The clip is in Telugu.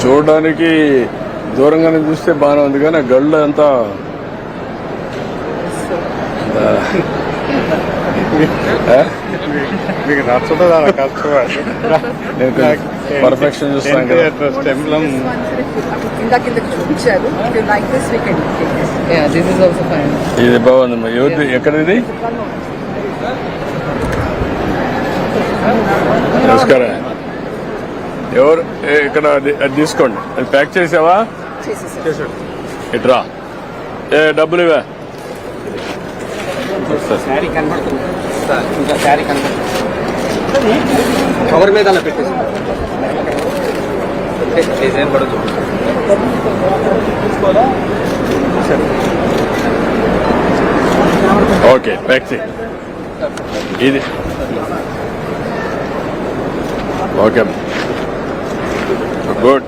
చూడడానికి దూరంగానే చూస్తే బాగానే ఉంది కానీ గళ్ళు అంతా మీకు నచ్చుతుంది అలా కష్టపడి పర్ఫెక్షన్ చూస్తాను కదా. చూపించారు. ఇది బాగుంది. ఎవరిది ఎక్కడ ఇది? నమస్కారం. ఎవరు ఇక్కడ అది తీసుకోండి. అది ప్యాక్ చేసావా? ఇట్రా. డబ్బులు ఇవా? శారీ కనబడుతుంది సార్, ఇంకా శారీ కనబడుతుంది. కవర్ మీద అలా పెట్టేసి డిజైన్ కూడా ఓకే ప్యాక్ చేయి. ఇది ఓకే గుడ్.